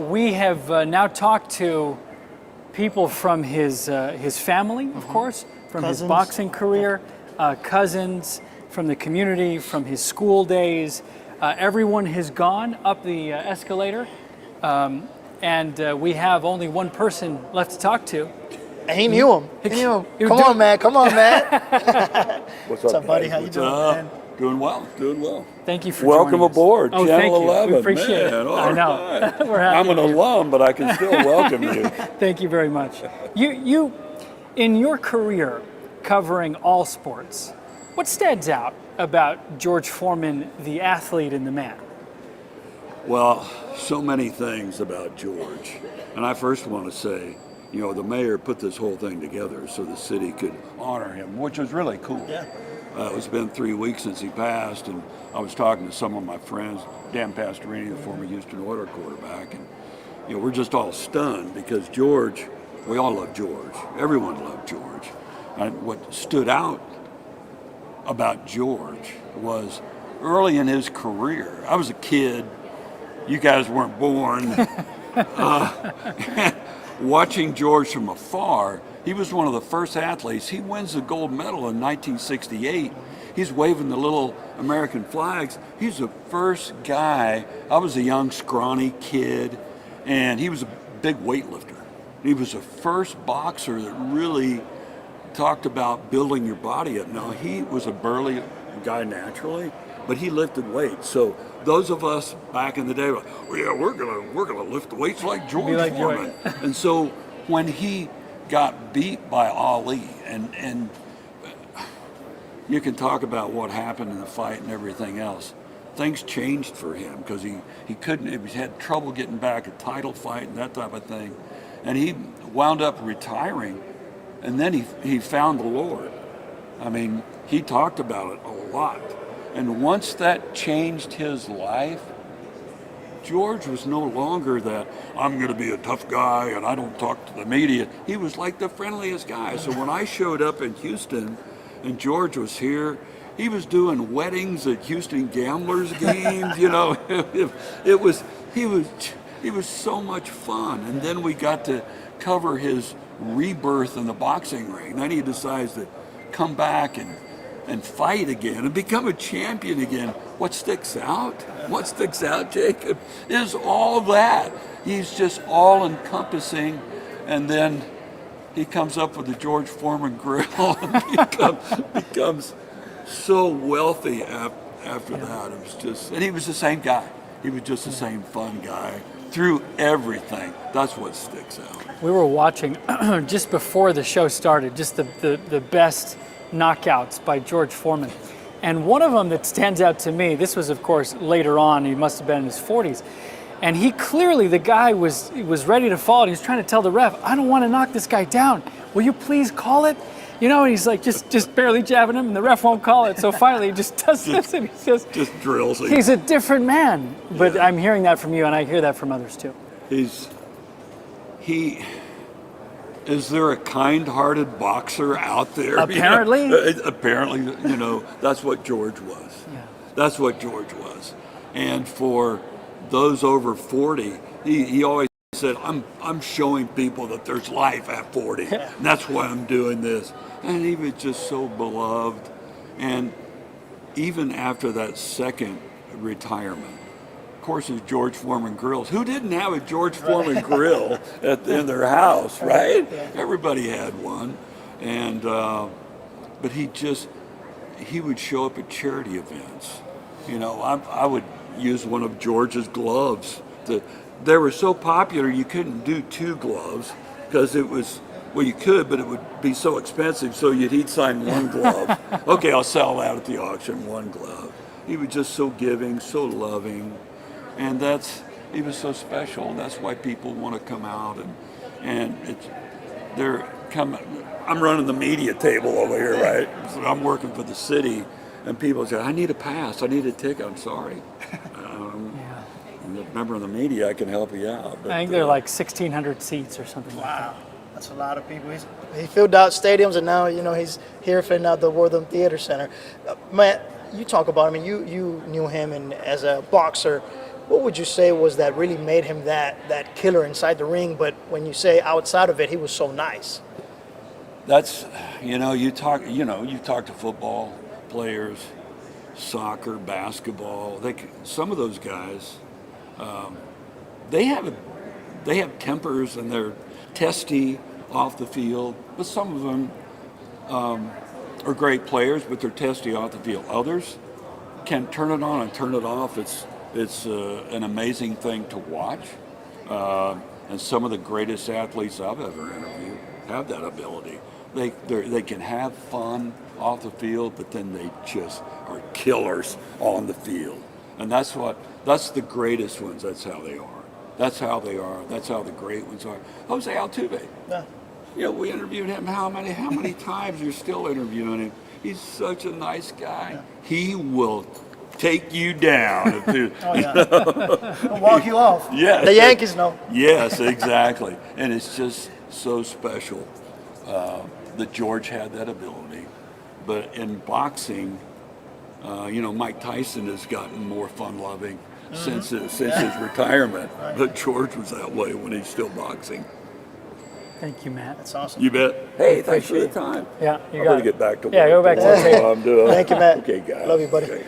we have now talked to people from his family, of course, from Cousins. his boxing career, cousins, from the community, from his school days. Everyone has gone up the escalator, and we have only one person left to talk to. And he knew him. He knew him. Come on, man. Come on, man. What's What's up, buddy? guys? How you What's doing, up? man? Doing well, doing well. Thank you for Welcome joining us. aboard, Oh, Channel thank you. 11. We appreciate it. Man, I know. right. We're happy I'm an to be here. alum, but I can still welcome you. Thank you very much. You, in your career covering all sports, what stands out about George Foreman, the athlete and the man? Well, so many things about George. And I first want to say, you know, the mayor put this whole thing together so the city could honor him, which was really cool. Yeah. It's been 3 weeks since he passed, and I was talking to some of my friends, Dan Pastorini, the former Houston Oilers quarterback, and you know, we're just all stunned because George, we all love George. Everyone loved George. And what stood out about George was early in his career, I was a kid, you guys weren't born, watching George from afar. He was one of the first athletes. He wins the gold medal in 1968. He's waving the little American flags. He's the first guy. I was a young, scrawny kid, and he was a big weightlifter. He was the first boxer that really talked about building your body up. Now, he was a burly guy naturally, but he lifted weights. So those of us back in the day were like, oh, yeah, we're gonna lift weights like George like Foreman. And so when he got beat by Ali, and you can talk about what happened in the fight and everything else. Things changed for him because he had trouble getting back a title fight and that type of thing. And he wound up retiring, and then he found the Lord. I mean, he talked about it a lot. And once that changed his life, George was no longer that, I'm going to be a tough guy and I don't talk to the media. He was like the friendliest guy. So when I showed up in Houston and George was here, he was doing weddings at Houston Gamblers games, you know. He was so much fun. And then we got to cover his rebirth in the boxing ring. Then he decides to come back and fight again and become a champion again. What sticks out, Jacob, is all that. He's just all encompassing. And then he comes up with the George Foreman grill and becomes so wealthy after that. It was just, and he was the same guy. He was just the same fun guy through everything. That's what sticks out. We were watching just before the show started, just the best knockouts by George Foreman. And one of them that stands out to me, this was of course later on, he must have been in his 40s, and he clearly, the guy was ready to fall, and he was trying to tell the ref, I don't want to knock this guy down. Will you please call it? You know, and he's like just barely jabbing him, and the ref won't call it. So finally he just does this, and he just drills him. He's a different man. But Yeah. I'm hearing that from you, and I hear that from others too. Is there a kind-hearted boxer out there? Apparently. Apparently, you know, that's what George was. Yeah. That's what George was. And for those over 40, he always said, I'm showing people that there's life at 40. And that's why I'm doing this. And he was just so beloved. And even after that second retirement, of course, it's George Foreman grills. Who didn't have a George Foreman grill in their house, right? Everybody had one. And but he would show up at charity events. You know, I would use one of George's gloves. They were so popular you couldn't do two gloves because it was, well, you could, but it would be so expensive, so he'd sign one glove. Okay, I'll sell that at the auction, one glove. He was just so giving, so loving. And he was so special. That's why people want to come out and I'm running the media table over here, right? So I'm working for the city, and people say, I need a pass, I need a ticket. I'm sorry. I'm a member of the media, I can help you out. But, I think they're like 1,600 seats or something. Wow, that's a lot of people. He filled out stadiums, and now he's here filling out the Wortham Theater Center. Matt, you talk about. I mean, you knew him and as a boxer. What would you say was that really made him that killer inside the ring? But when you say outside of it, he was so nice. That's, you talk to football players, soccer, basketball. Some of those guys, they have tempers and they're testy off the field. But some of them are great players, but they're testy off the field. Others can turn it on and turn it off. It's an amazing thing to watch. And some of the greatest athletes I've ever interviewed have that ability. They can have fun off the field, but then they just are killers on the field. And that's the greatest ones. That's how they are. That's how they are. That's how the great ones are. Jose Altuve. Yeah. We interviewed him how many times? You're still interviewing him. He's such a nice guy. Yeah. He will take you down. Oh yeah. He'll walk you off. Yes. The Yankees know. Yes, exactly. And it's just so special that George had that ability. But in boxing, Mike Tyson has gotten more fun-loving since his retirement. Right. But George was that way when he's still boxing. Thank you, Matt. That's awesome. You bet. Hey, thanks for the time. Yeah, you I'm got going it. to get back to work. Yeah, go back to the table. I'm doing. Thank you, Matt. Okay, guys. Love you, buddy. Okay.